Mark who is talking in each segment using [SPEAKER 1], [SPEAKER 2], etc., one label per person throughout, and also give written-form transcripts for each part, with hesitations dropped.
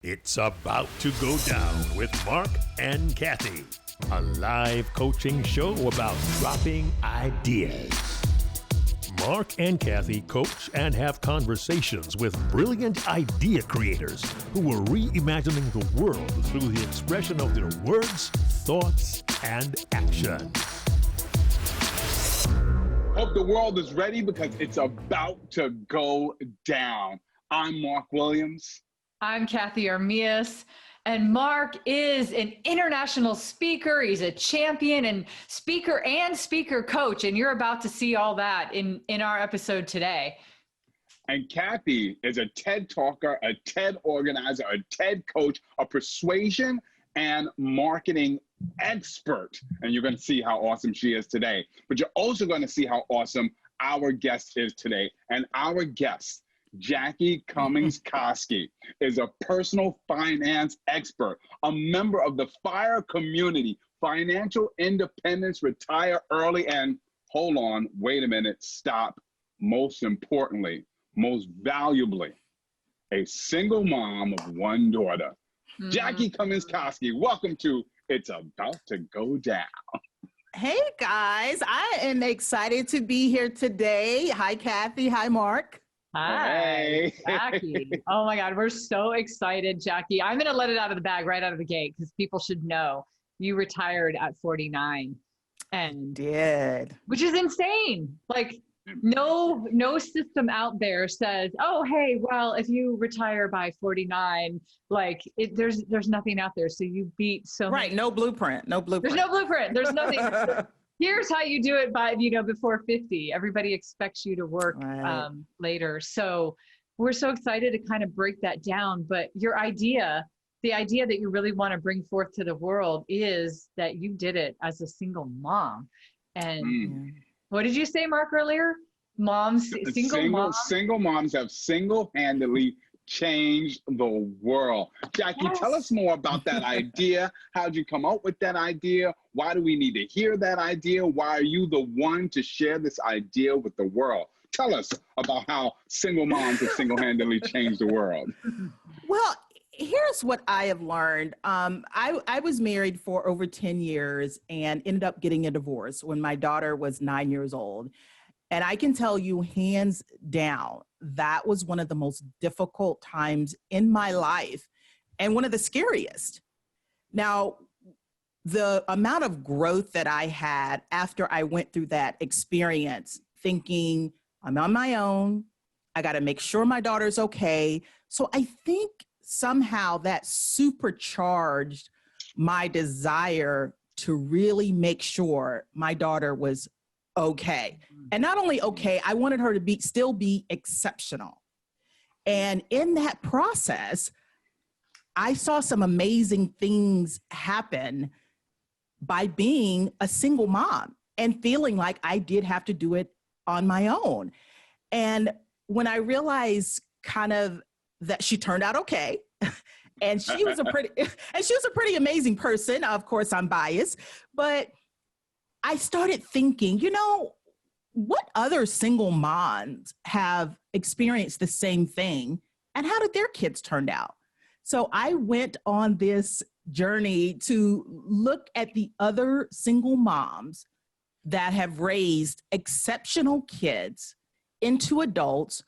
[SPEAKER 1] It's about to go down with Marc and Cathey, a live coaching show about dropping ideas. Marc and Cathey coach and have conversations with brilliant idea creators who are reimagining the world through the expression of their words, thoughts, and action.
[SPEAKER 2] Hope the world is ready because it's about to go down. I'm Marc Williams.
[SPEAKER 3] I'm Cathey Armillas, and Marc is an international speaker. He's a champion and speaker coach, and you're about to see all that in our episode today.
[SPEAKER 2] And Cathey is a TED talker, a TED organizer, a TED coach, a persuasion and marketing expert. And you're going to see how awesome she is today. But you're also going to see how awesome our guest is today. And our guest, Jackie Cummings-Koski, is a personal finance expert, a member of the FIRE community, financial independence, retire early, and hold on, wait a minute, stop. Most importantly, most valuably, a single mom of one daughter. Jackie Cummings-Koski, welcome to It's About to Go Down.
[SPEAKER 4] Hey guys, I am excited to be here today. Hi Cathey, hi Marc.
[SPEAKER 3] Hi, Jackie. Oh my God, we're so excited, Jackie. I'm going to let it out of the bag right out of the gate because people should know you retired at 49. And
[SPEAKER 4] did.
[SPEAKER 3] Which is insane. Like no system out there says, oh, hey, well, if you retire by 49, like there's nothing out there. So you beat so
[SPEAKER 4] right.
[SPEAKER 3] many.
[SPEAKER 4] No blueprint.
[SPEAKER 3] There's no blueprint. There's nothing. Here's how you do it by, before 50. Everybody expects you to work later. So we're so excited to kind of break that down. But your idea, the idea that you really want to bring forth to the world is that you did it as a single mom. And what did you say, Marc, earlier?
[SPEAKER 2] Single moms have single-handedly changed the world. Jackie, Tell us more about that idea. How'd you come up with that idea? Why do we need to hear that idea? Why are you the one to share this idea with the world? Tell us about how single moms have single-handedly changed the world.
[SPEAKER 4] Well, here's what I have learned. I was married for over 10 years and ended up getting a divorce when my daughter was 9 years old. And I can tell you hands down, that was one of the most difficult times in my life and one of the scariest. Now, the amount of growth that I had after I went through that experience, thinking I'm on my own, I got to make sure my daughter's okay. So I think somehow that supercharged my desire to really make sure my daughter was okay. And not only okay, I wanted her to still be exceptional. And in that process, I saw some amazing things happen by being a single mom and feeling like I did have to do it on my own. And when I realized kind of that she turned out okay, and she was a pretty amazing person. Of course, I'm biased, but I started thinking, what other single moms have experienced the same thing and how did their kids turn out? So I went on this journey to look at the other single moms that have raised exceptional kids into adults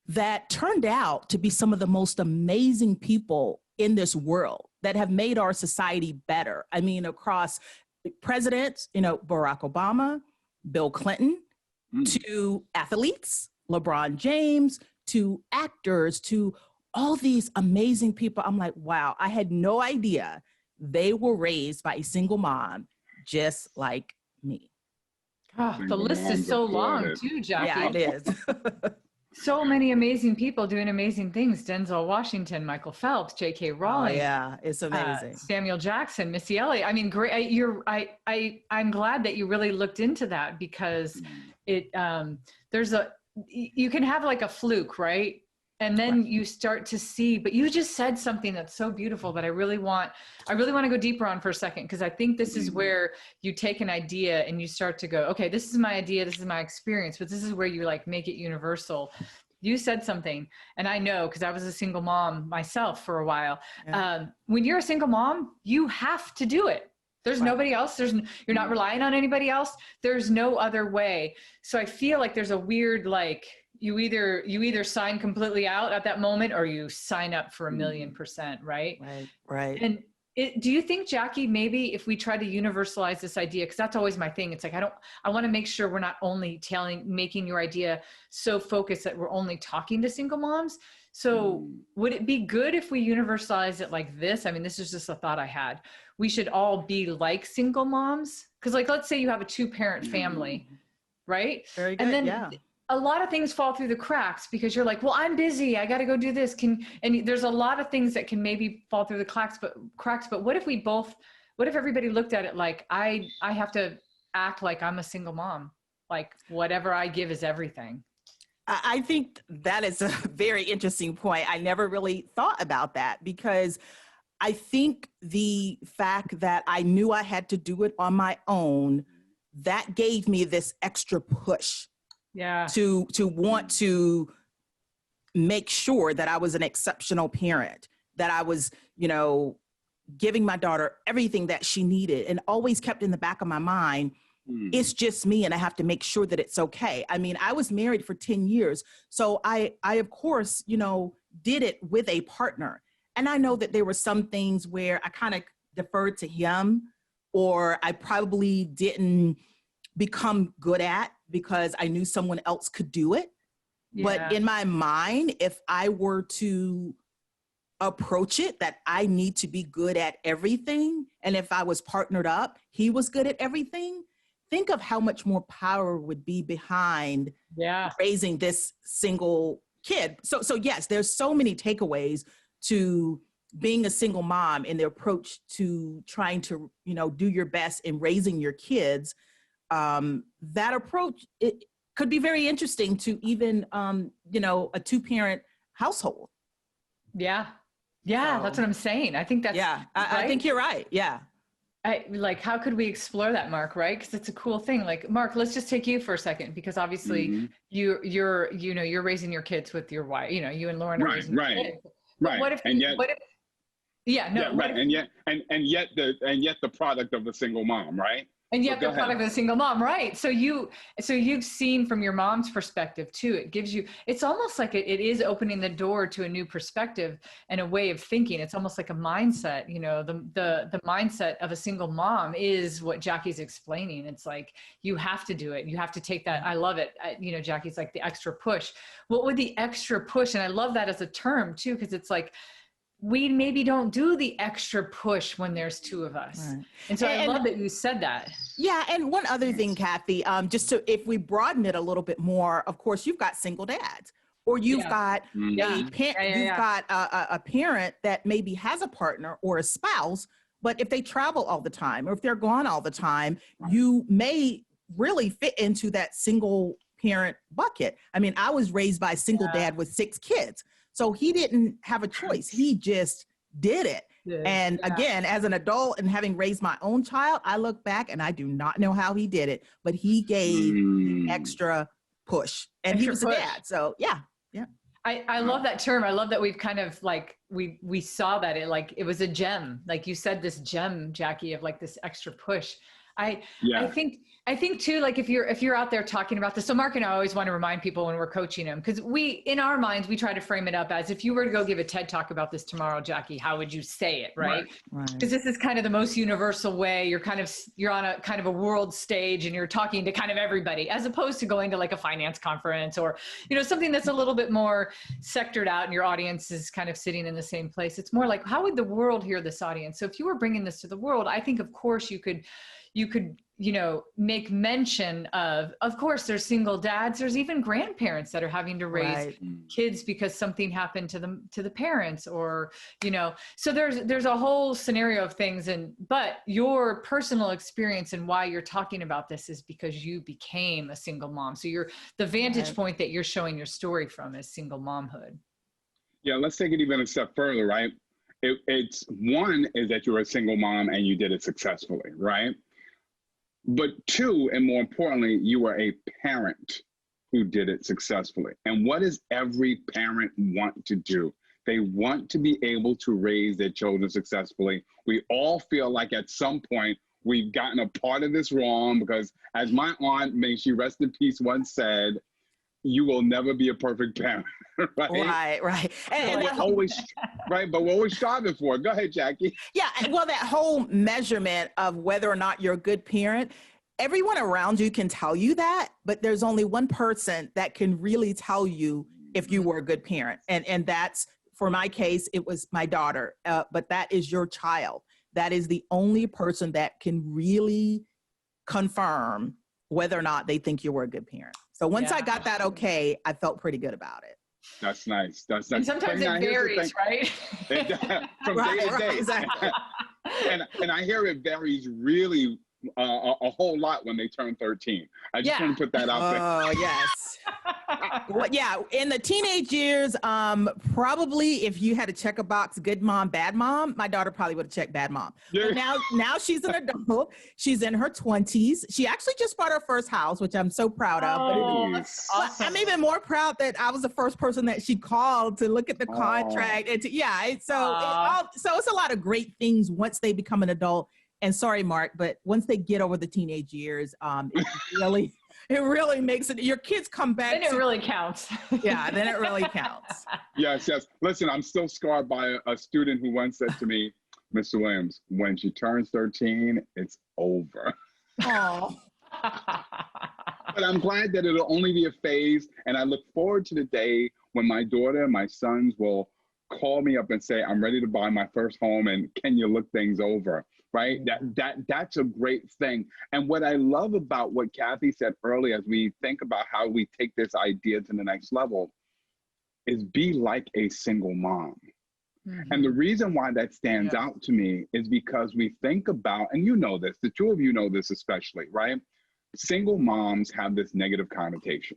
[SPEAKER 4] that turned out to be some of the most amazing people in this world that have made our society better. I mean, across presidents, Barack Obama, Bill Clinton, to athletes, LeBron James, to actors, to all these amazing people. I'm like, wow, I had no idea they were raised by a single mom just like me.
[SPEAKER 3] Oh, the list is so long too, Jackie.
[SPEAKER 4] Yeah, it is.
[SPEAKER 3] So many amazing people doing amazing things. Denzel Washington, Michael Phelps, J.K. Rowling.
[SPEAKER 4] Oh, yeah, it's amazing.
[SPEAKER 3] Samuel Jackson, Missy Elliott. I mean, great. I'm glad that you really looked into that because you can have like a fluke, right? And then you start to see, but you just said something that's so beautiful that I really want to go deeper on for a second, because I think this is where you take an idea and you start to go, okay, this is my idea, this is my experience, but this is where you like make it universal. you said something, and I know, because I was a single mom myself for a while.
[SPEAKER 4] Yeah.
[SPEAKER 3] When you're a single mom, you have to do it. There's nobody else. You're not relying on anybody else. There's no other way. So I feel like there's a weird, like, you either sign completely out at that moment, or you sign up for 1,000,000%, right?
[SPEAKER 4] Right.
[SPEAKER 3] And do you think, Jackie, maybe if we try to universalize this idea, because that's always my thing. It's like, I want to make sure we're not only making your idea so focused that we're only talking to single moms. So would it be good if we universalize it like this? I mean, this is just a thought I had. We should all be like single moms. Because, like, let's say you have a 2-parent family, right?
[SPEAKER 4] Very good.
[SPEAKER 3] And then a lot of things fall through the cracks because you're like, well, I'm busy, I got to go do this. And there's a lot of things that can maybe fall through the cracks, but what if everybody looked at it like, I have to act like I'm a single mom, like whatever I give is everything.
[SPEAKER 4] I think that is a very interesting point. I never really thought about that, because I think the fact that I knew I had to do it on my own, that gave me this extra push.
[SPEAKER 3] Yeah.
[SPEAKER 4] To want to make sure that I was an exceptional parent, that I was, giving my daughter everything that she needed, and always kept in the back of my mind, it's just me and I have to make sure that it's okay. I mean, I was married for 10 years. So I of course, did it with a partner. And I know that there were some things where I kind of deferred to him, or I probably didn't become good at because I knew someone else could do it. Yeah. But in my mind, if I were to approach it that I need to be good at everything, and if I was partnered up, he was good at everything, think of how much more power would be behind raising this single kid. So yes, there's so many takeaways to being a single mom and the approach to trying to, do your best in raising your kids. That approach, it could be very interesting to even, a 2-parent household.
[SPEAKER 3] Yeah. Yeah. So, that's what I'm saying. I think that's,
[SPEAKER 4] I think you're right. Yeah.
[SPEAKER 3] How could we explore that, Marc, right? Because it's a cool thing. Like, Marc, let's just take you for a second, because obviously you're raising your kids with your wife, you and Lauren are raising your kids.
[SPEAKER 4] Right.
[SPEAKER 3] What if,
[SPEAKER 4] and
[SPEAKER 3] yet,
[SPEAKER 4] the product of a single mom, right?
[SPEAKER 3] And yet the product of a single mom, right? So you've seen from your mom's perspective too. It gives you, it's almost like it is opening the door to a new perspective and a way of thinking. It's almost like a mindset. The mindset of a single mom is what Jackie's explaining. It's like, you have to do it. You have to take that. I love it. Jackie's like the extra push. What would the extra push? And I love that as a term too, because it's like, we maybe don't do the extra push when there's 2 of us. Right. And so I love that you said that. Yeah. And one other thing, Cathey, if we broaden it a little bit more, of course, you've got single dads, or you've got a parent that maybe has a partner or a spouse, but if they travel all the time, or if they're gone all the time, you may really fit into that single parent bucket. I mean, I was raised by a single dad with 6 kids. So he didn't have a choice. He just did it. And again, as an adult and having raised my own child, I look back and I do not know how he did it, but he gave the extra push, and he was a dad. So yeah. I love that term. I love that we've kind of like, we saw that it was a gem. Like you said, this gem, Jackie, of like this extra push. I think too, like if you're out there talking about this, so Marc and I always want to remind people when we're coaching them, because in our minds, we try to frame it up as, if you were to go give a TED talk about this tomorrow, Jackie, how would you say it? Right. Because this is kind of the most universal way. You're on a kind of a world stage and you're talking to kind of everybody, as opposed to going to like a finance conference or, something that's a little bit more sectored out and your audience is kind of sitting in the same place. It's more like, how would the world hear this audience? So if you were bringing this to the world, I think, of course, you could, make mention of course, there's single dads, there's even grandparents that are having to raise kids because something happened to the parents, or, so there's a whole scenario of things. But your personal experience and why you're talking about this is because you became a single mom. So the vantage point that you're showing your story from is single momhood.
[SPEAKER 2] Yeah. Let's take it even a step further, right? It's one is that you're a single mom and you did it successfully, right? But 2, and more importantly, you were a parent who did it successfully. And what does every parent want to do? They want to be able to raise their children successfully. We all feel like at some point we've gotten a part of this wrong, because as my aunt, may she rest in peace, once said, you will never be a perfect parent.
[SPEAKER 4] Right.
[SPEAKER 2] And we're always, right, but we're always striving for it. Go ahead, Jackie.
[SPEAKER 4] Yeah, well, that whole measurement of whether or not you're a good parent, everyone around you can tell you that, but there's only one person that can really tell you if you were a good parent. And that's, for my case, it was my daughter, but that is your child. That is the only person that can really confirm whether or not they think you were a good parent. So once I got that okay, I felt pretty good about it.
[SPEAKER 2] That's nice. That's
[SPEAKER 3] and sometimes it varies, right?
[SPEAKER 2] From day to day.
[SPEAKER 4] Exactly.
[SPEAKER 2] and I hear it varies really a whole lot when they turn 13. I just want to put that out there.
[SPEAKER 4] Oh, yes. Well, yeah, in the teenage years, probably if you had to check a box, good mom, bad mom, my daughter probably would have checked bad mom.
[SPEAKER 2] Yeah.
[SPEAKER 4] But now she's an adult. She's in her 20s. She actually just bought her first house, which I'm so proud of.
[SPEAKER 3] Oh, that's awesome.
[SPEAKER 4] I'm even more proud that I was the first person that she called to look at the contract. And so it's a lot of great things once they become an adult. And sorry, Mark, but once they get over the teenage years, it really makes it, your kids come back.
[SPEAKER 3] Then it really counts.
[SPEAKER 4] Yeah, then it really counts.
[SPEAKER 2] Yes. Listen, I'm still scarred by a student who once said to me, Mr. Williams, when she turns 13, it's over.
[SPEAKER 4] Oh.
[SPEAKER 2] But I'm glad that it'll only be a phase. And I look forward to the day when my daughter and my sons will call me up and say, I'm ready to buy my first home, and can you look things over? Right? That's a great thing. And what I love about what Cathey said earlier, as we think about how we take this idea to the next level, is be like a single mom. Mm-hmm. And the reason why that stands out to me is because we think about, and you know this, the two of you know this especially, right? Single moms have this negative connotation.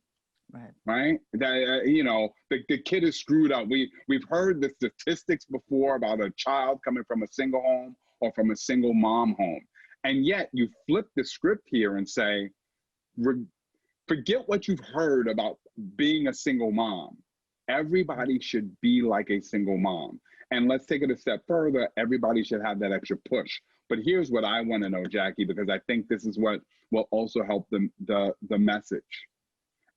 [SPEAKER 2] Right? That, the kid is screwed up. We've heard the statistics before about a child coming from a single home or from a single mom home. And yet you flip the script here and say, forget what you've heard about being a single mom. Everybody should be like a single mom. And let's take it a step further. Everybody should have that extra push. But here's what I want to know, Jackie, because I think this is what will also help the message.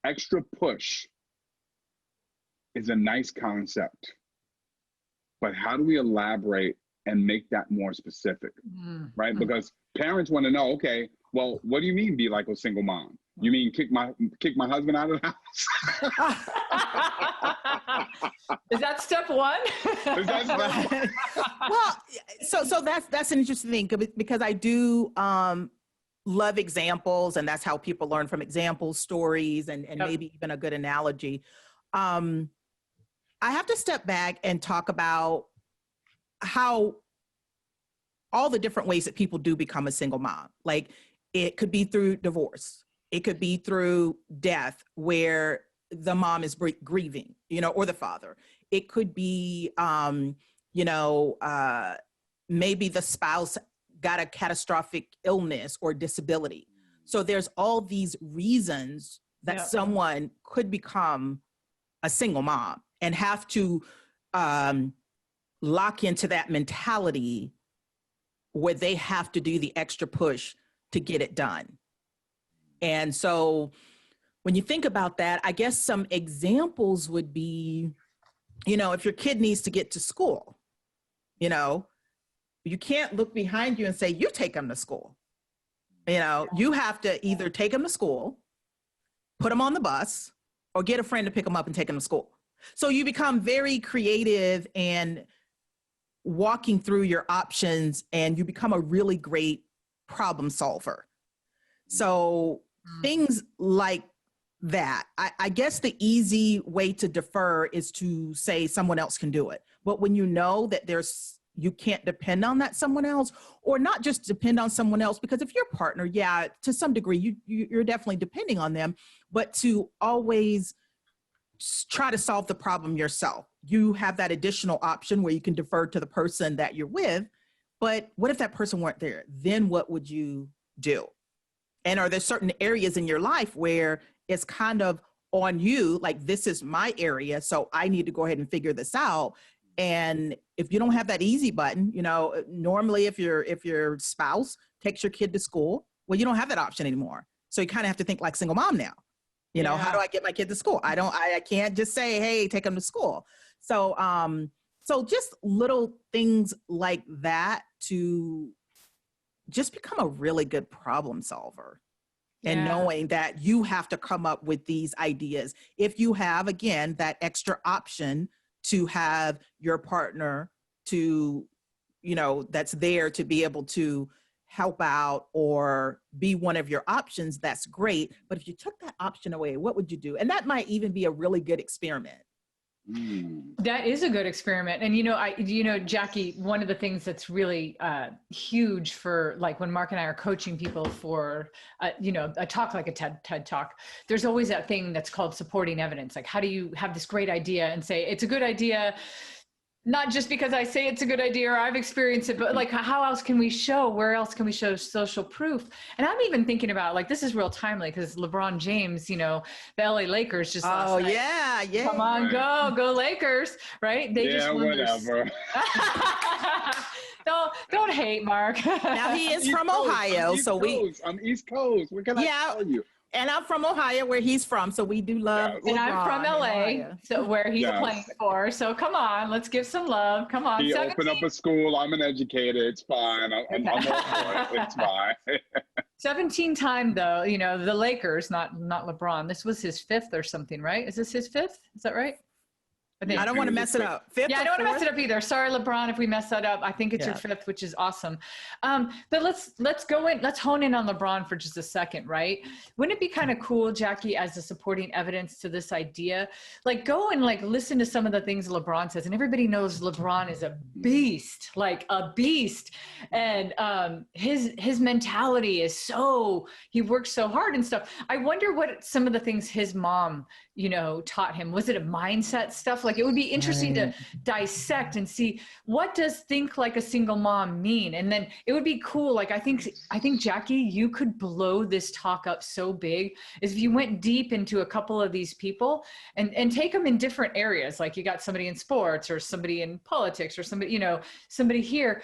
[SPEAKER 2] Extra push is a nice concept, but how do we elaborate and make that more specific, right? Because parents want to know, okay, well, what do you mean be like a single mom? You mean kick my husband out of the house?
[SPEAKER 3] Is that step one?
[SPEAKER 4] Well, so that's an interesting thing, because I do love examples, and that's how people learn from examples, stories, and maybe even a good analogy. I have to step back and talk about how all the different ways that people do become a single mom. Like, it could be through divorce. It could be through death, where the mom is grieving, or the father. It could be, maybe the spouse got a catastrophic illness or disability. So there's all these reasons that someone could become a single mom and have to lock into that mentality where they have to do the extra push to get it done. And so when you think about that, I guess some examples would be, if your kid needs to get to school, you can't look behind you and say, you take them to school. You have to either take them to school, put them on the bus, or get a friend to pick them up and take them to school. So you become very creative and walking through your options, and you become a really great problem solver. So things like that. I guess the easy way to defer is to say someone else can do it. But when you know that you can't depend on that someone else, or not just depend on someone else, because if your partner, to some degree, you're definitely depending on them, but to always try to solve the problem yourself. You have that additional option where you can defer to the person that you're with, but what if that person weren't there? Then what would you do? And are there certain areas in your life where it's kind of on you, like, this is my area, so I need to go ahead and figure this out. And if you don't have that easy button, you know, normally if your spouse takes your kid to school, well, you don't have that option anymore. So you kind of have to think like single mom now. You know, how do I get my kid to school? I can't just say, hey, take them to school. So, so just little things like that to just become a really good problem solver. And knowing that you have to come up with these ideas. If you have, again, that extra option to have your partner to, you know, that's there to be able to help out or be one of your options, that's great. But if you took that option away, what would you do? And that might even be a really good experiment.
[SPEAKER 3] That is a good experiment. And, you know, Jackie, one of the things that's really huge for, like, when Marc and I are coaching people for, you know, a talk like a TED talk, there's always that thing that's called supporting evidence. Like, how do you have this great idea and say, it's a good idea, not just because I say it's a good idea or I've experienced it, but like, how else can we show, where else can we show social proof? And I'm even thinking about, like, this is real timely because LeBron James, you know, the LA Lakers just last night.
[SPEAKER 4] Yeah.
[SPEAKER 3] Come on, go Lakers, right? They just won
[SPEAKER 2] whatever.
[SPEAKER 3] Don't hate Marc.
[SPEAKER 4] Now he is from Ohio, so
[SPEAKER 2] I'm East Coast. What can I tell you?
[SPEAKER 4] And I'm from Ohio, where he's from, so we do love.
[SPEAKER 3] And I'm from LA, so where he's playing for. So come on, let's give some love. Come on.
[SPEAKER 2] He opened up a school. I'm an educator. It's fine. I'm all for it. It's fine.
[SPEAKER 3] 17-time though, you know, the Lakers, not LeBron. This was his 5th or something, right? Is this his 5th? Is that right?
[SPEAKER 4] I don't want to mess it up. 5th
[SPEAKER 3] I don't want to mess it up either. Sorry, LeBron, if we mess that up. I think it's your 5th, which is awesome. But let's go in. Let's hone in on LeBron for just a second, right? Wouldn't it be kind of cool, Jackie, as the supporting evidence to this idea? Like, go and like listen to some of the things LeBron says, and everybody knows LeBron is a beast, like a beast, and his mentality is he works so hard and stuff. I wonder what some of the things his mom, you know, taught him. Was it a mindset stuff? Like, it would be interesting to dissect and see, what does think like a single mom mean? And then it would be cool. Like, I think Jackie, you could blow this talk up so big is if you went deep into a couple of these people and take them in different areas. Like, you got somebody in sports or somebody in politics or somebody, you know, somebody here,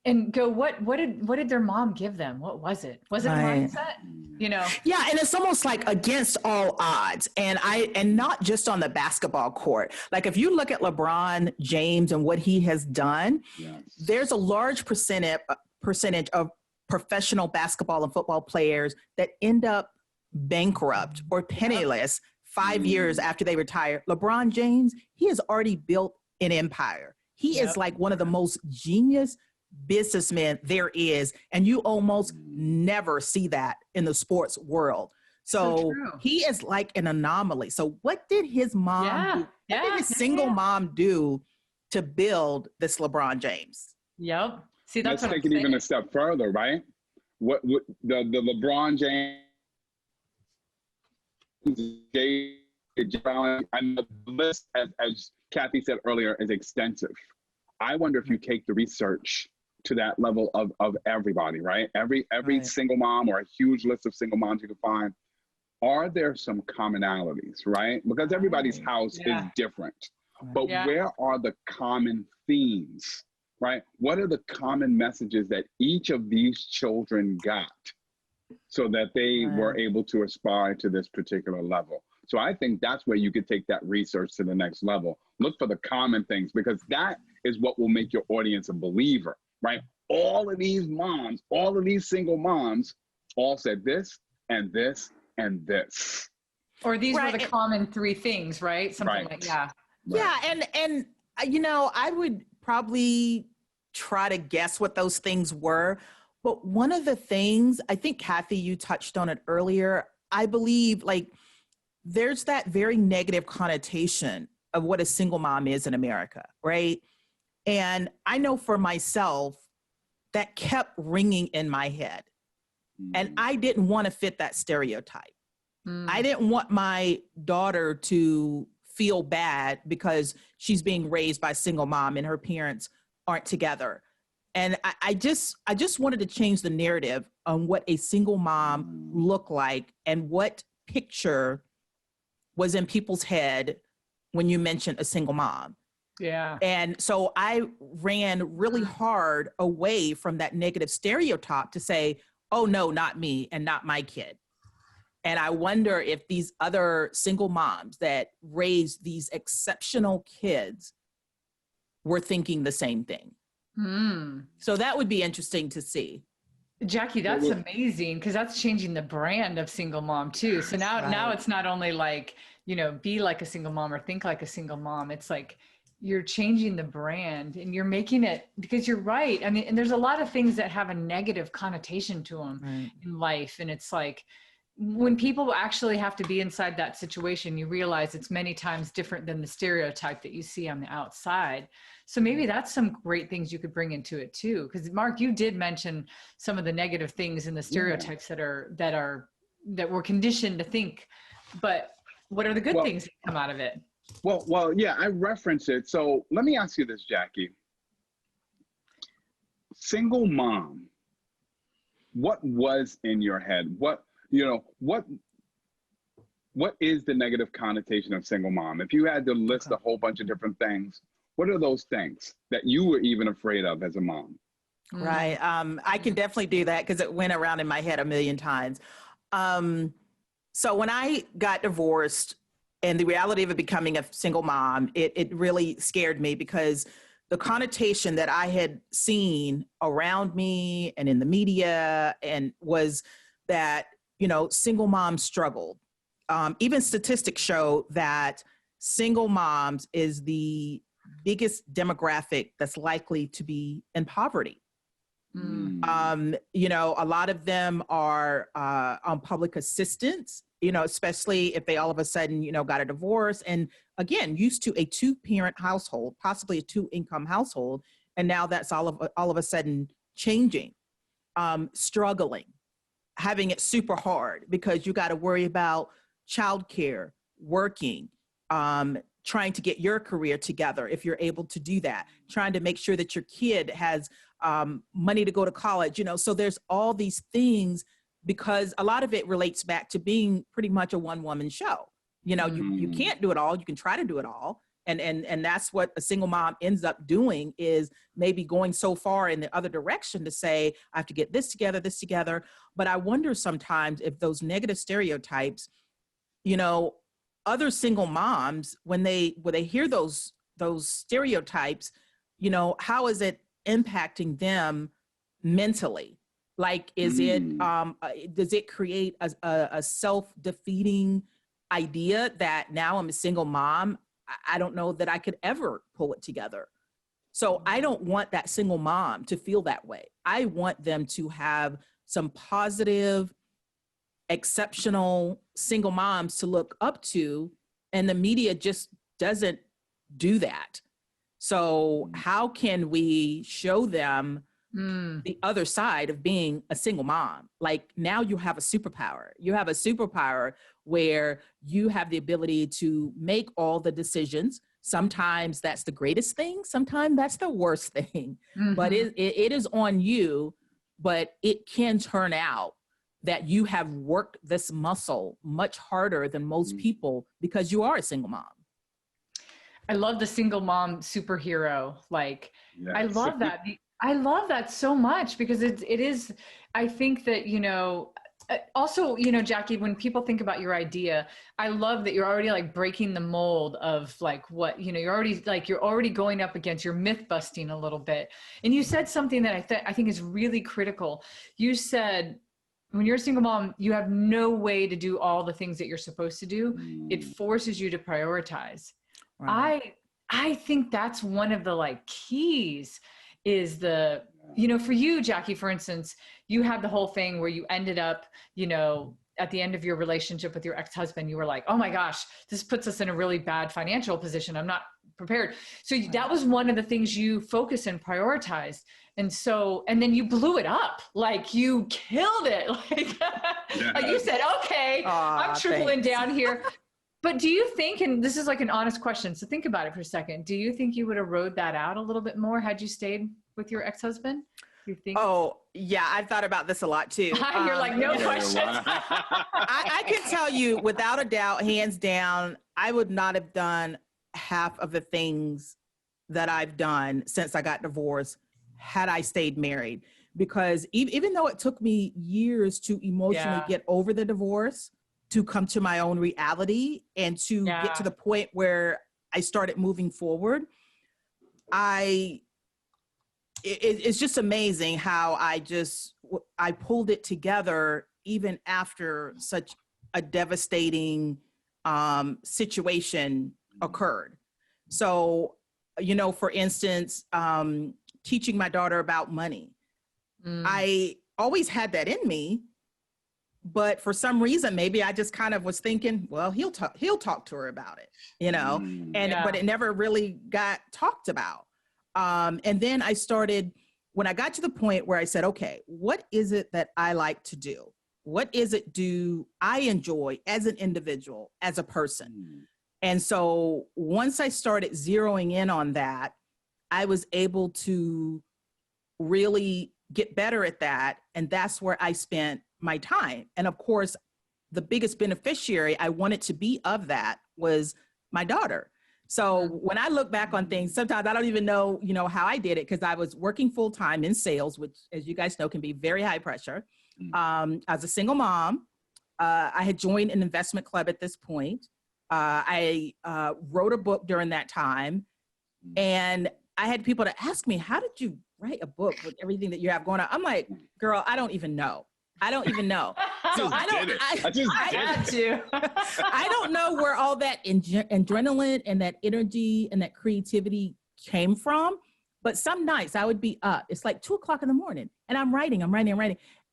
[SPEAKER 3] and go, what did their mom give them? What was it? Was it a mindset? You know? Yeah.
[SPEAKER 4] And it's almost like against all odds. And not just on the basketball court. Like, if you look at LeBron James and what he has done, there's a large percentage of professional basketball and football players that end up bankrupt or penniless 5 years after they retire. LeBron James, he has already built an empire. He is like one of the most genius businessmen there is, and you almost never see that in the sports world. So he is like an anomaly. So what did his mom do? What did his single mom do to build this LeBron James?
[SPEAKER 3] Yep. See, that's
[SPEAKER 2] Let's take it even a step further, right? What the LeBron James, and the list, as Cathey said earlier, is extensive. I wonder if you take the research to that level of everybody, right? Every single mom, or a huge list of single moms you can find, are there some commonalities, right? Because everybody's house is different. But where are the common themes, right? What are the common messages that each of these children got so that they were able to aspire to this particular level? So I think that's where you could take that research to the next level. Look for the common things, because that is what will make your audience a believer, right? All of these moms, all of these single moms all said this and this and this.
[SPEAKER 3] Or these were the common 3 things, right? Something like,
[SPEAKER 4] Yeah, and you know, I would probably try to guess what those things were. But one of the things, I think, Cathey, you touched on it earlier, I believe, like, there's that very negative connotation of what a single mom is in America, right? And I know for myself, that kept ringing in my head. And I didn't want to fit that stereotype. I didn't want my daughter to feel bad because she's being raised by a single mom and her parents aren't together. And I just wanted to change the narrative on what a single mom looked like and what picture was in people's head when you mentioned a single mom.
[SPEAKER 3] Yeah.
[SPEAKER 4] And so I ran really hard away from that negative stereotype to say, oh no, not me and not my kid. And I wonder if these other single moms that raised these exceptional kids were thinking the same thing. So that would be interesting to see.
[SPEAKER 3] Jackie, that's amazing, because that's changing the brand of single mom too. So now it's not only like, be like a single mom or think like a single mom. It's like you're changing the brand and you're making it, because you're right. I mean, and there's a lot of things that have a negative connotation to them in life. And it's like, when people actually have to be inside that situation, you realize it's many times different than the stereotype that you see on the outside. So maybe that's some great things you could bring into it too. Because Marc, you did mention some of the negative things and the stereotypes that we're conditioned to think. But what are the good things that come out of it?
[SPEAKER 2] Well, yeah, I reference it. So let me ask you this, Jackie. Single mom, what was in your head? What is the negative connotation of single mom? If you had to list a whole bunch of different things, what are those things that you were even afraid of as a mom?
[SPEAKER 4] Right. I can definitely do that because it went around in my head a million times. So when I got divorced and the reality of it becoming a single mom, it really scared me, because the connotation that I had seen around me and in the media and was that, single moms struggled. Even statistics show that single moms is the biggest demographic that's likely to be in poverty. A lot of them are on public assistance, especially if they all of a sudden, got a divorce. And again, used to a 2-parent household, possibly a 2-income household. And now that's all of a sudden changing, struggling, having it super hard because you got to worry about childcare, working, trying to get your career together if you're able to do that, trying to make sure that your kid has money to go to college, so there's all these things, because a lot of it relates back to being pretty much a one-woman show. You can't do it all. You can try to do it all. And that's what a single mom ends up doing, is maybe going so far in the other direction to say, I have to get this together. But I wonder sometimes if those negative stereotypes, other single moms, when they hear those stereotypes, how is it impacting them mentally? Like, is it, does it create a self-defeating idea that now I'm a single mom, I don't know that I could ever pull it together. So I don't want that single mom to feel that way. I want them to have some positive, exceptional single moms to look up to, and the media just doesn't do that. So how can we show them the other side of being a single mom? Like, now you have a superpower. You have a superpower where you have the ability to make all the decisions. Sometimes that's the greatest thing. Sometimes that's the worst thing. But it is on you, but it can turn out that you have worked this muscle much harder than most people because you are a single mom.
[SPEAKER 3] I love the single mom superhero. Like,
[SPEAKER 2] Yes.
[SPEAKER 3] I love that. I love that so much, because it is, I think that, also, Jackie, when people think about your idea, I love that you're already like breaking the mold of like what, you're already going up against, you're myth busting a little bit. And you said something that I think is really critical. You said, when you're a single mom, you have no way to do all the things that you're supposed to do. It forces you to prioritize. Right. I think that's one of the like keys is the, for you, Jackie, for instance, you had the whole thing where you ended up, at the end of your relationship with your ex-husband, you were like, oh my gosh, this puts us in a really bad financial position. I'm not prepared. So that was one of the things you focused and prioritized. And then you blew it up. Like, you killed it. Like you said, okay, I'm trickling down here. But do you think, and this is like an honest question, so think about it for a second. Do you think you would have rode that out a little bit more had you stayed with your ex-husband? You think?
[SPEAKER 4] Oh, yeah, I've thought about this a lot too.
[SPEAKER 3] You're like, no question.
[SPEAKER 4] I can tell you without a doubt, hands down, I would not have done half of the things that I've done since I got divorced had I stayed married. Because even though it took me years to emotionally get over the divorce, to come to my own reality and to get to the point where I started moving forward, it's just amazing how I pulled it together even after such a devastating situation occurred. So, for instance, teaching my daughter about money. I always had that in me, but for some reason, maybe I just kind of was thinking, well, he'll talk to her about it, but it never really got talked about. And then when I got to the point where I said, okay, what is it that I like to do? What is it do I enjoy as an individual, as a person? And so once I started zeroing in on that, I was able to really get better at that. And that's where I spent my time. And of course, the biggest beneficiary I wanted to be of that was my daughter. So when I look back on things, sometimes I don't even know, how I did it, because I was working full time in sales, which, as you guys know, can be very high pressure. As a single mom, I had joined an investment club at this point. I wrote a book during that time, and I had people to ask me, how did you write a book with everything that you have going on? I'm like, girl, I don't even know. So I don't know where all that adrenaline and that energy and that creativity came from. But some nights I would be up. It's like 2:00 in the morning, and I'm writing. And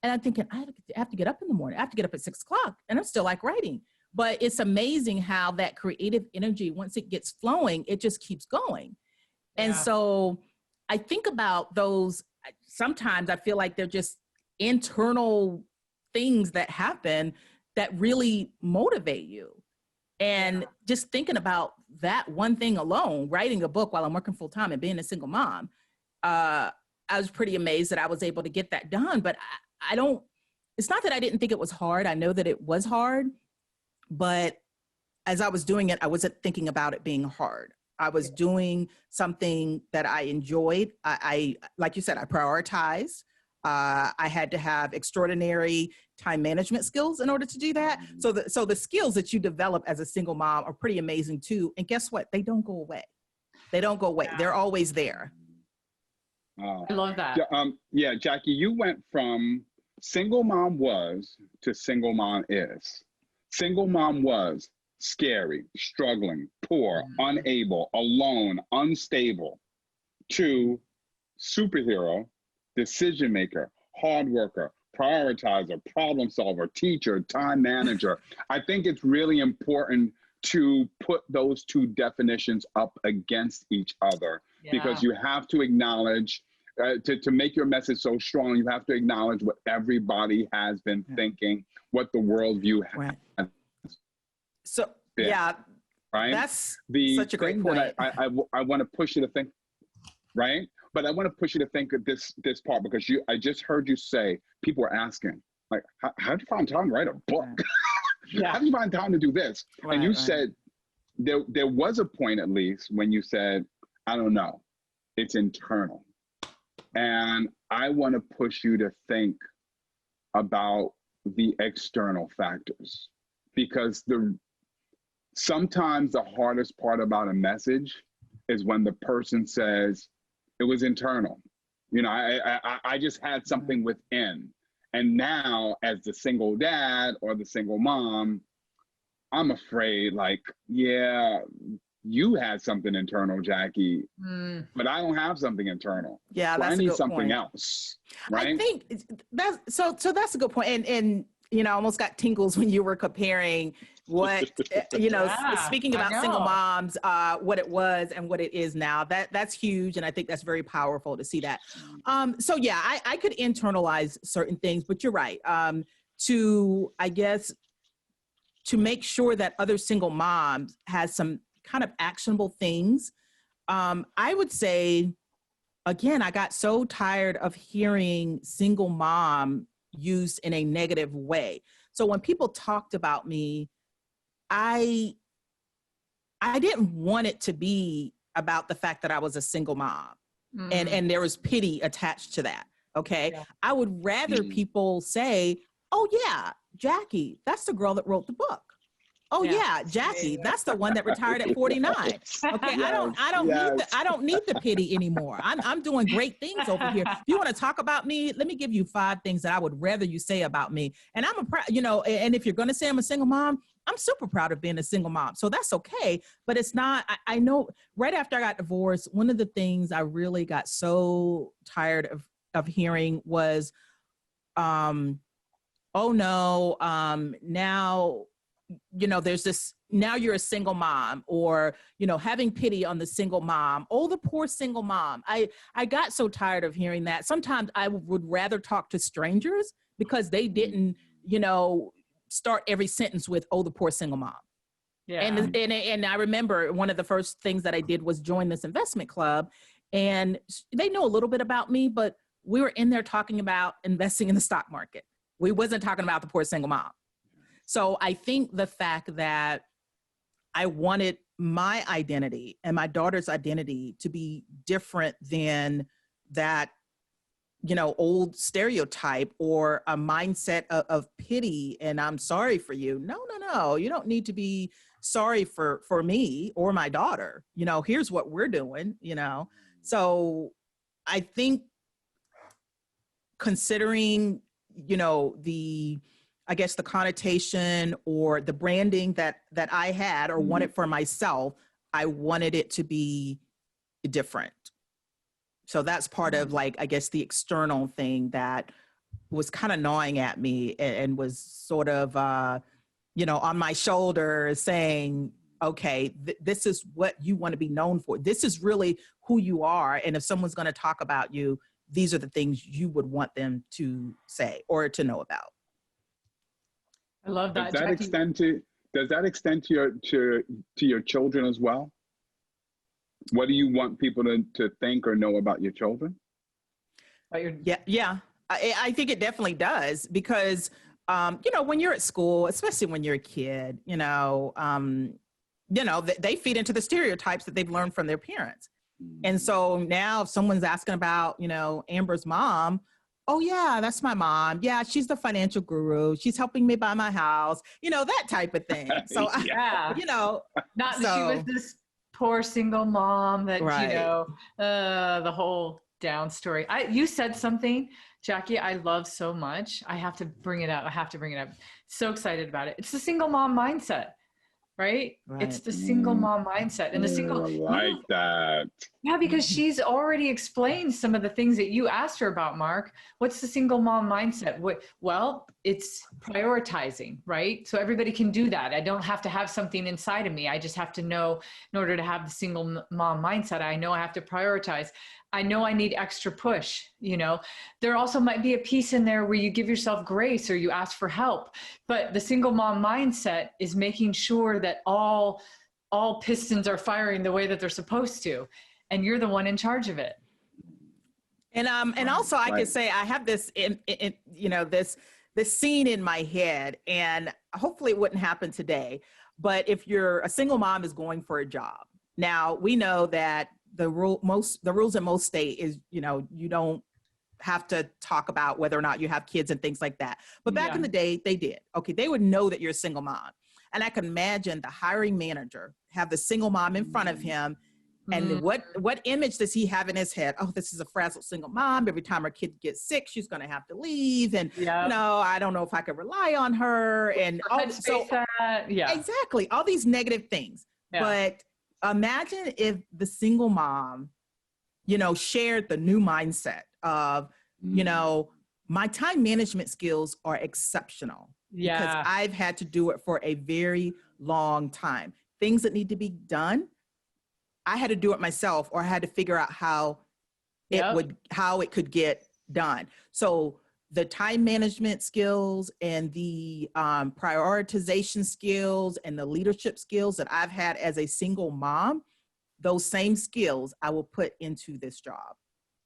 [SPEAKER 4] I'm thinking, I have to get up in the morning. I have to get up at 6:00, and I'm still like writing. But it's amazing how that creative energy, once it gets flowing, it just keeps going. And so I think about those. Sometimes I feel like they're just internal things that happen that really motivate you. And just thinking about that one thing alone, writing a book while I'm working full time and being a single mom, I was pretty amazed that I was able to get that done. But it's not that I didn't think it was hard. I know that it was hard, but as I was doing it, I wasn't thinking about it being hard. I was doing something that I enjoyed. I like you said, I prioritized. I had to have extraordinary time management skills in order to do that. So the skills that you develop as a single mom are pretty amazing too. And guess what? They don't go away. They're always there.
[SPEAKER 3] I love that.
[SPEAKER 2] Jackie, you went from single mom was to single mom is. Single mom was scary, struggling, poor, unable, alone, unstable, to superhero, decision maker, hard worker, prioritizer, problem solver, teacher, time manager. I think it's really important to put those two definitions up against each other, because you have to acknowledge, to make your message so strong, you have to acknowledge what everybody has been thinking, what the worldview has.
[SPEAKER 4] So,
[SPEAKER 2] right?
[SPEAKER 4] That's
[SPEAKER 2] such
[SPEAKER 4] a great point.
[SPEAKER 2] I want to push you to think, right? But I want to push you to think of this part, because I just heard you say, people are asking, like, how do you find time to write a book? How do you find time to do this? And you said, there was a point, at least, when you said, I don't know, it's internal. And I want to push you to think about the external factors, because sometimes the hardest part about a message is when the person says, it was internal. I just had something within. And now, as the single dad or the single mom, I'm afraid, like, you had something internal, Jackie, but I don't have something internal.
[SPEAKER 4] Yeah,
[SPEAKER 2] so
[SPEAKER 4] that's
[SPEAKER 2] I need
[SPEAKER 4] a good
[SPEAKER 2] something
[SPEAKER 4] point.
[SPEAKER 2] Else, right?
[SPEAKER 4] I think that's so that's a good point. And I almost got tingles when you were comparing what, speaking about single moms, what it was and what it is now. That's huge. And I think that's very powerful to see that. I could internalize certain things, but you're right. To make sure that other single moms has some kind of actionable things, I would say again, I got so tired of hearing single mom used in a negative way. So when people talked about me, I didn't want it to be about the fact that I was a single mom and there was pity attached to that. Okay. Yeah. I would rather people say, oh yeah, Jackie, that's the girl that wrote the book. Oh yeah, Jackie, that's the one that retired at 49. Okay, yes, I don't need the pity anymore. I'm doing great things over here. If you want to talk about me, let me give you 5 things that I would rather you say about me. And I'm and if you're going to say I'm a single mom, I'm super proud of being a single mom. So that's okay. But it's not, I know right after I got divorced, one of the things I really got so tired of hearing was, oh no, now, there's this, now you're a single mom, or, having pity on the single mom. Oh, the poor single mom. I got so tired of hearing that. Sometimes I would rather talk to strangers because they didn't, start every sentence with, oh, the poor single mom. Yeah. And I remember one of the first things that I did was join this investment club, and they know a little bit about me, but we were in there talking about investing in the stock market. We wasn't talking about the poor single mom. So I think the fact that I wanted my identity and my daughter's identity to be different than that, old stereotype or a mindset of pity and I'm sorry for you. No. You don't need to be sorry for me or my daughter. Here's what we're doing, So I think considering, the connotation or the branding that I had or wanted for myself, I wanted it to be different. So that's part of the external thing that was kind of gnawing at me and was sort of, on my shoulder saying, okay, this is what you want to be known for. This is really who you are. And if someone's going to talk about you, these are the things you would want them to say or to know about.
[SPEAKER 3] I love that.
[SPEAKER 2] Does that extend to your children as well? What do you want people to think or know about your children?
[SPEAKER 4] Yeah. I think it definitely does because, when you're at school, especially when you're a kid, they feed into the stereotypes that they've learned from their parents. And so now if someone's asking about, Amber's mom, oh yeah, that's my mom. Yeah, she's the financial guru. She's helping me buy my house, that type of thing. So,
[SPEAKER 3] yeah. Not that she was this poor single mom that, right. The whole down story. You said something, Jackie, I love so much. I have to bring it up. So excited about it. It's the single mom mindset. Right? It's the single mom mindset and the single.
[SPEAKER 2] I like that.
[SPEAKER 3] Yeah, because she's already explained some of the things that you asked her about, Marc. What's the single mom mindset? Well, it's prioritizing, right? So everybody can do that. I don't have to have something inside of me. I just have to know in order to have the single mom mindset, I know I have to prioritize. I know I need extra push, There also might be a piece in there where you give yourself grace or you ask for help. But the single mom mindset is making sure that all pistons are firing the way that they're supposed to. And you're the one in charge of it.
[SPEAKER 4] And also I could say I have this this scene in my head, and hopefully it wouldn't happen today. But if you're a single mom is going for a job, now we know that the rules in most states is, you don't have to talk about whether or not you have kids and things like that. But back in the day, they did. Okay, they would know that you're a single mom. And I can imagine the hiring manager have the single mom in front of him. And what image does he have in his head? Oh, this is a frazzled single mom. Every time her kid gets sick, she's going to have to leave. And, I don't know if I could rely on her. And exactly. All these negative things. Yeah. But imagine if the single mom, shared the new mindset of, my time management skills are exceptional. Yeah. Because I've had to do it for a very long time. Things that need to be done, I had to do it myself, or I had to figure out how it could get done. So the time management skills and the prioritization skills and the leadership skills that I've had as a single mom, those same skills I will put into this job.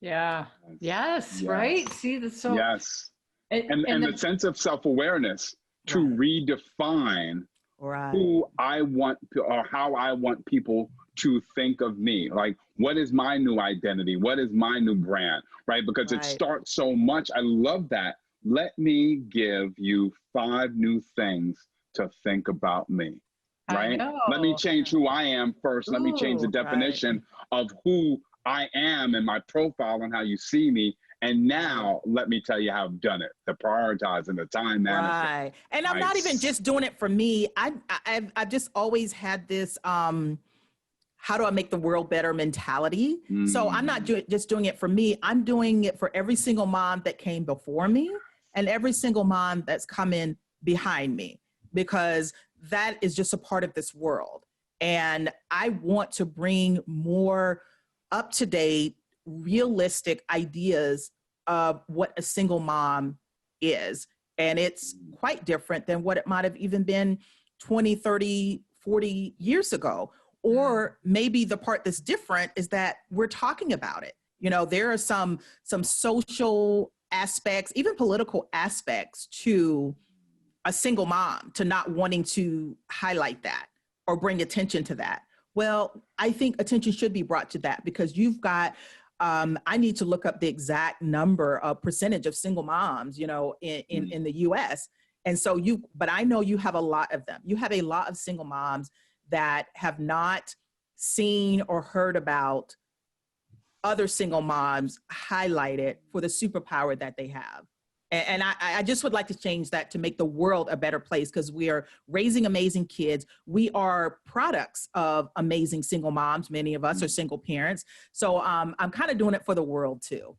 [SPEAKER 3] Yeah. Yes.
[SPEAKER 2] Yes.
[SPEAKER 3] Right. See, that's so.
[SPEAKER 2] Yes.
[SPEAKER 3] And
[SPEAKER 2] The sense of self-awareness to redefine who I want or how I want people to think of me. Like, what is my new identity? What is my new brand? Right? Because it starts so much. I love that. Let me give you 5 new things to think about me. Right? Let me change who I am first. Let me change the definition of who I am and my profile and how you see me. And now let me tell you how I've done it. The prioritizing, the time management.
[SPEAKER 4] Right. And I'm not even just doing it for me. I've just always had this, how do I make the world better mentality? So I'm not just doing it for me. I'm doing it for every single mom that came before me and every single mom that's coming behind me, because that is just a part of this world. And I want to bring more up-to-date, realistic ideas of what a single mom is. And it's quite different than what it might have even been 20, 30, 40 years ago. Or maybe the part that's different is that we're talking about it. You know, there are some social aspects, even political aspects to a single mom, to not wanting to highlight that or bring attention to that. Well, I think attention should be brought to that, because you've got, I need to look up the exact number of percentage of single moms, you know, in the US. And so but I know you have a lot of them. You have a lot of single moms that have not seen or heard about other single moms highlighted for the superpower that they have. And I just would like to change that to make the world a better place, because we are raising amazing kids. We are products of amazing single moms. Many of us are single parents. So I'm kind of doing it for the world too.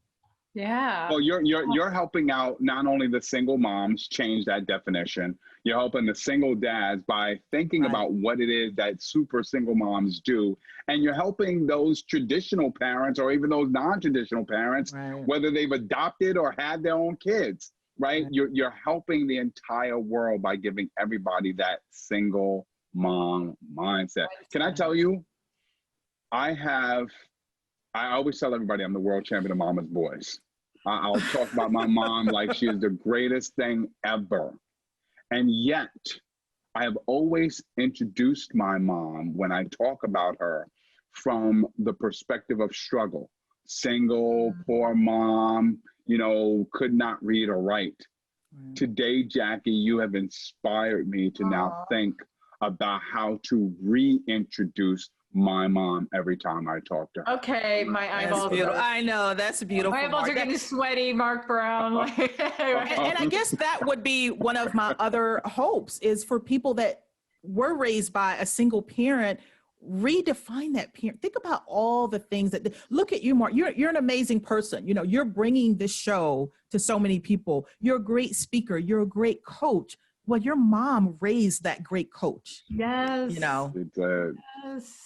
[SPEAKER 3] Yeah.
[SPEAKER 2] Well, you're helping out not only the single moms change that definition, you're helping the single dads by thinking about what it is that super single moms do. And you're helping those traditional parents or even those non-traditional parents, whether they've adopted or had their own kids, right? You're helping the entire world by giving everybody that single mom mindset. Can I tell you, I always tell everybody I'm the world champion of mama's boys. I'll talk about my mom like she is the greatest thing ever. And yet, I have always introduced my mom, when I talk about her, from the perspective of struggle. Single, poor mom, you know, could not read or write. Today, Jackie, you have inspired me to now think about how to reintroduce my mom every time I talk to her.
[SPEAKER 3] Okay, my eyeballs.
[SPEAKER 4] I know, that's beautiful.
[SPEAKER 3] My eyeballs are getting sweaty, Marc Brown.
[SPEAKER 4] And I guess that would be one of my other hopes, is for people that were raised by a single parent, redefine that parent. Think about all the things that, look at you, Marc, you're an amazing person. You know, you're bringing this show to so many people. You're a great speaker. You're a great coach. Well, your mom raised that great coach.
[SPEAKER 3] Yes.
[SPEAKER 4] You know.
[SPEAKER 3] Yes.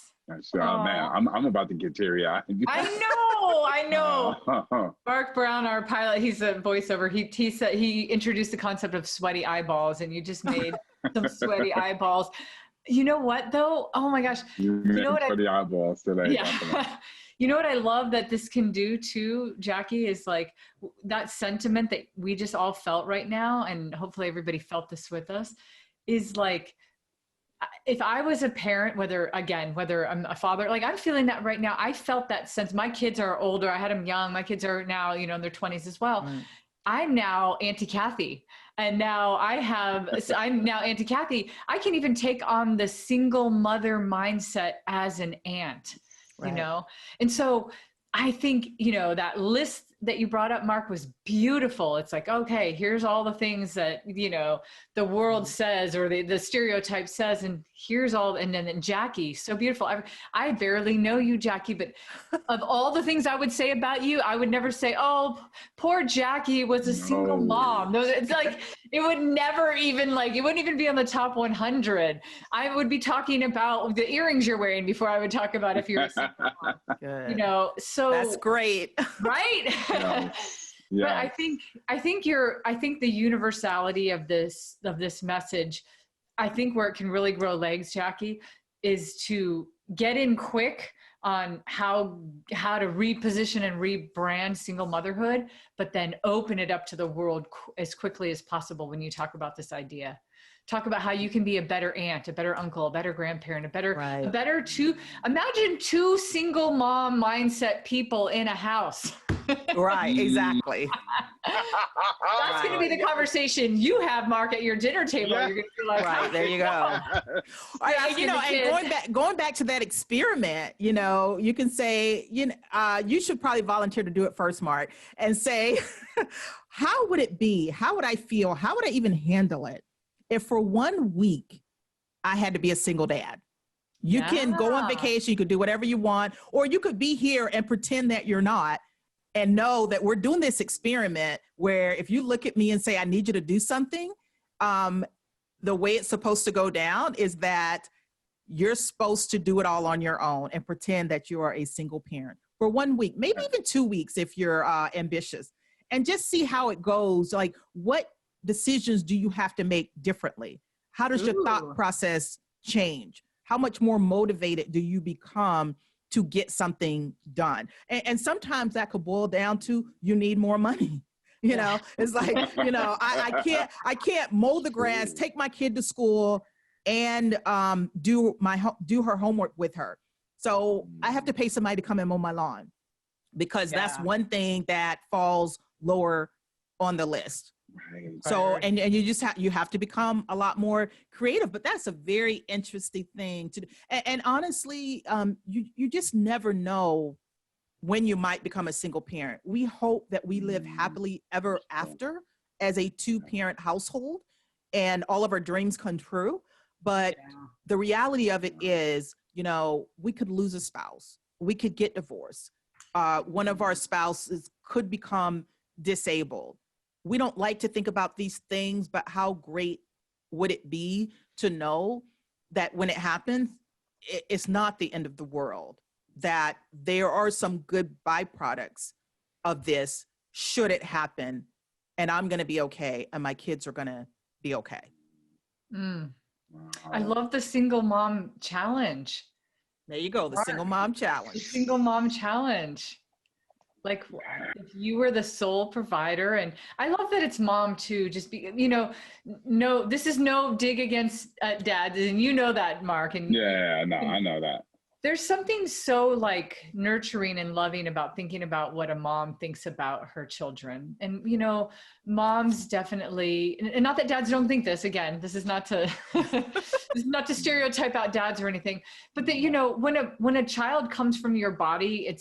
[SPEAKER 2] Man, I'm about to get teary-eyed.
[SPEAKER 3] I know. Marc Brown, our pilot, he's a voiceover. He said he introduced the concept of sweaty eyeballs, and you just made some sweaty eyeballs. You know what though? Oh my gosh.
[SPEAKER 2] You know what? Sweaty eyeballs today.
[SPEAKER 3] Yeah. You know what I love that this can do too, Jackie, is like that sentiment that we just all felt right now, and hopefully everybody felt this with us, is like, if I was a parent, whether I'm a father, like I'm feeling that right now. I felt that sense. My kids are older. I had them young. My kids are now, you know, in their 20s as well. I'm now Auntie Cathey. And now I'm now Auntie Cathey. I can even take on the single mother mindset as an aunt, you know? And so I think, you know, that list that you brought up, Marc, was beautiful. It's like, okay, here's all the things that, you know, the world says, or the stereotype says, and here's all, and then Jackie, so beautiful. I barely know you, Jackie, but of all the things I would say about you, I would never say, oh, poor Jackie was a single mom. It's like, it would never even it wouldn't even be on the top 100. I would be talking about the earrings you're wearing before I would talk about if you're a single mom. Good. You know, so
[SPEAKER 4] that's great.
[SPEAKER 3] Right?
[SPEAKER 2] Yeah.
[SPEAKER 3] But I think the universality of this message, I think where it can really grow legs, Jackie, is to get in quick on how to reposition and rebrand single motherhood, but then open it up to the world as quickly as possible when you talk about this idea. Talk about how you can be a better aunt, a better uncle, a better grandparent, imagine two single mom mindset people in a house.
[SPEAKER 4] Right, exactly.
[SPEAKER 3] That's going to be the conversation you have, Marc, at your dinner table.
[SPEAKER 2] Yeah.
[SPEAKER 3] You're going to be like,
[SPEAKER 4] right, there you go. And going back to that experiment, you can say, you should probably volunteer to do it first, Marc, and say, how would it be? How would I feel? How would I even handle it if for 1 week I had to be a single dad? You can go on vacation, you could do whatever you want, or you could be here and pretend that you're not, and know that we're doing this experiment where if you look at me and say, I need you to do something, the way it's supposed to go down is that you're supposed to do it all on your own and pretend that you are a single parent for 1 week, maybe even 2 weeks if you're ambitious, and just see how it goes. Like, what decisions do you have to make differently? How does your thought process change? How much more motivated do you become to get something done? And sometimes that could boil down to you need more money. It's like, I can't mow the grass, take my kid to school, and do her homework with her. So I have to pay somebody to come and mow my lawn, because that's one thing that falls lower on the list. Right. So, and you just have to become a lot more creative, but that's a very interesting thing to do. And honestly, you just never know when you might become a single parent. We hope that we live happily ever after as a 2-parent household and all of our dreams come true. But the reality of it is, we could lose a spouse. We could get divorced. One of our spouses could become disabled. We don't like to think about these things, but how great would it be to know that when it happens, it's not the end of the world, that there are some good byproducts of this should it happen, and I'm going to be okay, and my kids are going to be okay.
[SPEAKER 3] I love the single mom challenge.
[SPEAKER 4] There you go, the single mom challenge.
[SPEAKER 3] The single mom challenge. Like, if you were the sole provider, and I love that it's mom too, just be, no, this is no dig against dads, and that, Marc. And
[SPEAKER 2] I know that.
[SPEAKER 3] There's something so like nurturing and loving about thinking about what a mom thinks about her children. And, moms definitely, and not that dads don't think this, again, this is not to, this is not to stereotype out dads or anything, but that, when a child comes from your body,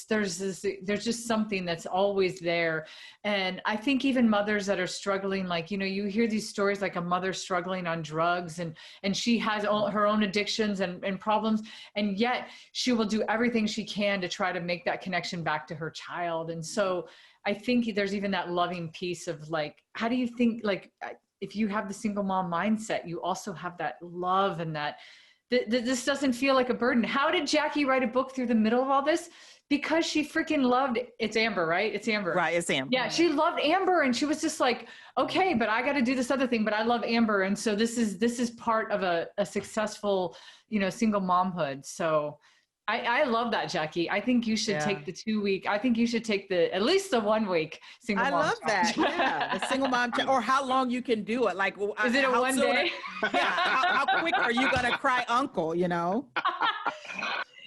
[SPEAKER 3] there's just something that's always there. And I think even mothers that are struggling, like, you hear these stories, like a mother struggling on drugs and she has her own addictions and problems. And yet she will do everything she can to try to make that connection back to her child. And so I think there's even that loving piece of like, how do you think, like, if you have the single mom mindset, you also have that love and that this doesn't feel like a burden. How did Jackie write a book through the middle of all this? Because she freaking loved, it's Amber, right? It's Amber.
[SPEAKER 4] Right, it's Amber.
[SPEAKER 3] Yeah, she loved Amber, and she was just like, okay, but I got to do this other thing, but I love Amber. And so this is part of a successful, single momhood. So I love that, Jackie. I think you should take the 2 week. I think you should take at least the 1 week single mom.
[SPEAKER 4] I love that. Yeah, the single mom, or how long you can do it. Like,
[SPEAKER 3] is it a one day?
[SPEAKER 4] Yeah. How quick are you gonna cry, uncle?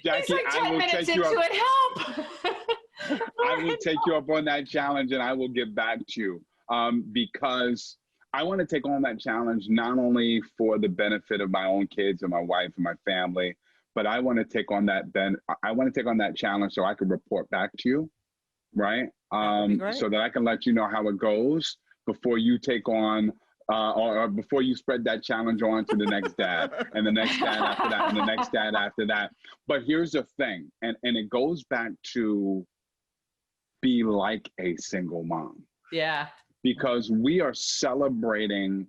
[SPEAKER 2] Jackie,
[SPEAKER 3] it's like 10 minutes into it. Help!
[SPEAKER 2] I will take you up on that challenge, and I will get back to you because I want to take on that challenge not only for the benefit of my own kids and my wife and my family, but I want to take on that challenge so I can report back to you, right? So that I can let you know how it goes before you take on or before you spread that challenge on to the next dad and the next dad after that and the next dad after that. But here's the thing, and it goes back to be like a single mom.
[SPEAKER 3] Yeah.
[SPEAKER 2] Because we are celebrating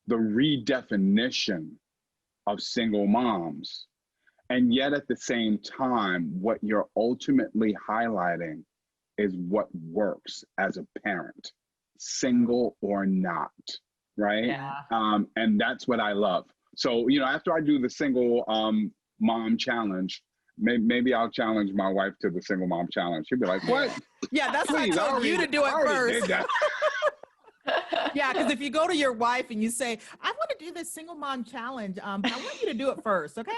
[SPEAKER 2] the redefinition of single moms. And yet at the same time, what you're ultimately highlighting is what works as a parent, single or not, right?
[SPEAKER 3] Yeah.
[SPEAKER 2] And that's what I love. So, after I do the single mom challenge, Maybe I'll challenge my wife to the single mom challenge. She'll be like, what?
[SPEAKER 4] Yeah, that's why I told you to do it first. Yeah, because if you go to your wife and you say, I want to do this single mom challenge, but I want you to do it first, okay?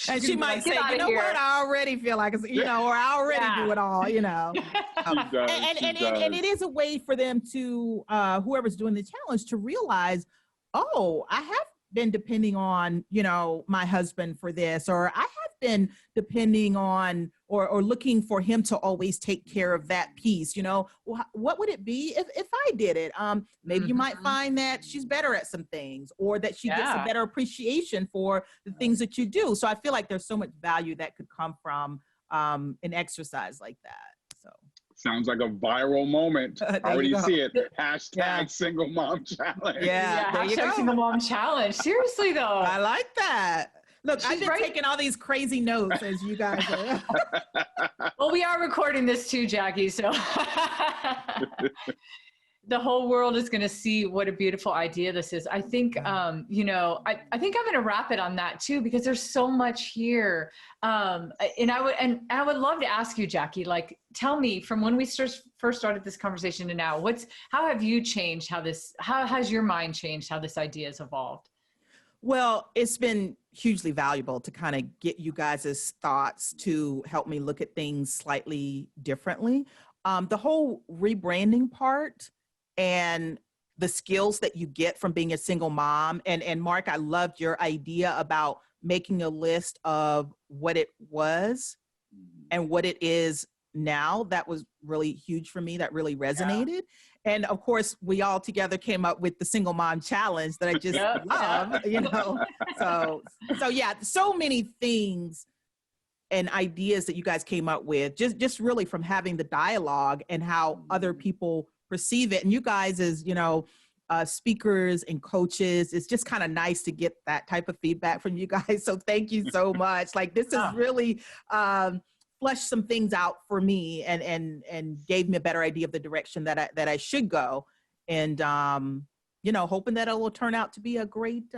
[SPEAKER 4] And she might say, you know what, I already feel like it's, you know, or I already do it all, you know. And it is a way for them to, whoever's doing the challenge, to realize, oh, I have been depending on, you know, my husband for this, or I have been depending on or looking for him to always take care of that piece, you know. What would it be if I did it? Maybe you might find that she's better at some things, or that she gets a better appreciation for the things that you do. So I feel like there's so much value that could come from an exercise like that. So
[SPEAKER 2] sounds like a viral moment. I already see it. Hashtag single mom challenge.
[SPEAKER 3] Yeah, hashtag single mom challenge. Seriously though.
[SPEAKER 4] I like that. Look, I've been taking all these crazy notes as you guys are.
[SPEAKER 3] Well, we are recording this too, Jackie, so the whole world is going to see what a beautiful idea this is. I think, you know, I think I'm going to wrap it on that too, because there's so much here. And I would love to ask you, Jackie, like, tell me from when we first started this conversation to now, how have you changed how has your mind changed how this idea has evolved?
[SPEAKER 4] Well, it's been hugely valuable to kind of get you guys' thoughts to help me look at things slightly differently. The whole rebranding part and the skills that you get from being a single mom. And Marc, I loved your idea about making a list of what it was and what it is now. That was really huge for me. That really resonated. Yeah. And of course, we all together came up with the single mom challenge that I just love, you know. So yeah, so many things and ideas that you guys came up with, just really from having the dialogue and how other people perceive it. And you guys as, you know, speakers and coaches, it's just kind of nice to get that type of feedback from you guys. So thank you so much. Like, this is really fleshed some things out for me and gave me a better idea of the direction that I should go. And, you know, hoping that it will turn out to be a great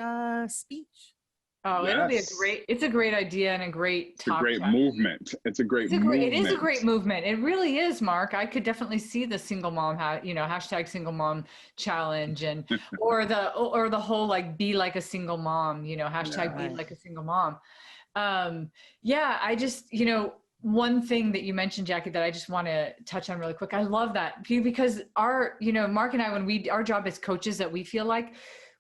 [SPEAKER 4] speech.
[SPEAKER 3] Oh, yes. It's a great idea and a great talk.
[SPEAKER 2] It's a great movement. It is a great movement.
[SPEAKER 3] It really is, Marc. I could definitely see the single mom, hashtag single mom challenge, and or the whole like be like a single mom, you know, hashtag be like a single mom. I just, you know, one thing that you mentioned, Jackie, that I just want to touch on really quick. I love that because Marc and I, our job as coaches, that we feel like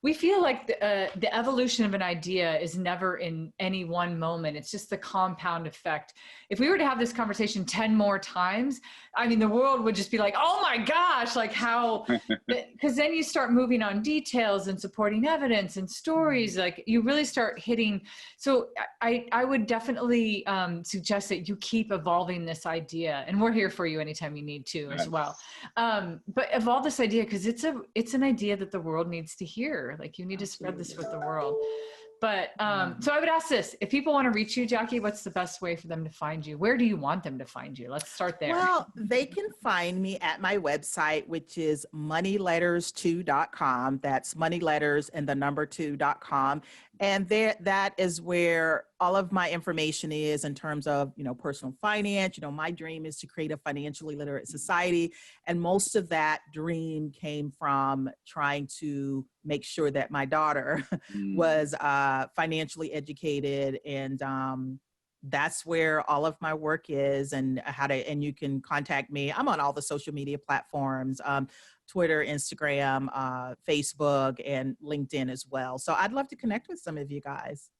[SPEAKER 3] the evolution of an idea is never in any one moment. It's just the compound effect. If we were to have this conversation 10 more times, I mean, the world would just be like, oh my gosh, like how, because then you start moving on details and supporting evidence and stories, like you really start hitting. So I would definitely suggest that you keep evolving this idea, and we're here for you anytime you need to as well. But evolve this idea, because it's an idea that the world needs to hear. Like, you need to spread this with the world. But so I would ask this: if people want to reach you, Jackie, what's the best way for them to find you? Where do you want them to find you? Let's start there.
[SPEAKER 4] Well, they can find me at my website, which is moneyletters2.com. That's moneyletters and the number 2.com. And that is where all of my information is in terms of, you know, personal finance. You know, my dream is to create a financially literate society. And most of that dream came from trying to make sure that my daughter was financially educated. And that's where all of my work is, and and you can contact me. I'm on all the social media platforms, Twitter, Instagram, Facebook, and LinkedIn as well. So I'd love to connect with some of you guys.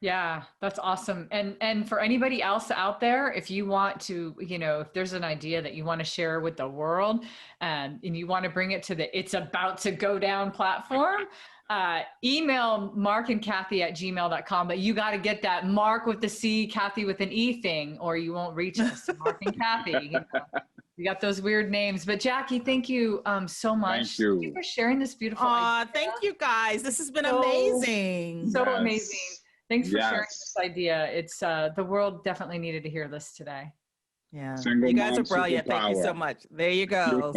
[SPEAKER 3] Yeah, that's awesome. And for anybody else out there, if you want to, you know, if there's an idea that you want to share with the world, and you want to bring it to the It's About to Go Down platform, email Marc and Cathey at gmail.com, but you got to get that Marc with the C, Cathey with an E thing, or you won't reach us. Marc and Cathey. You know, we got those weird names. But Jackie, thank you so much. Thank you for sharing this beautiful idea.
[SPEAKER 4] Thank you guys. This has been amazing.
[SPEAKER 3] So amazing. Thanks for sharing this idea. It's the world definitely needed to hear this today.
[SPEAKER 4] Yeah. You guys are brilliant. Thank you so much. There you go.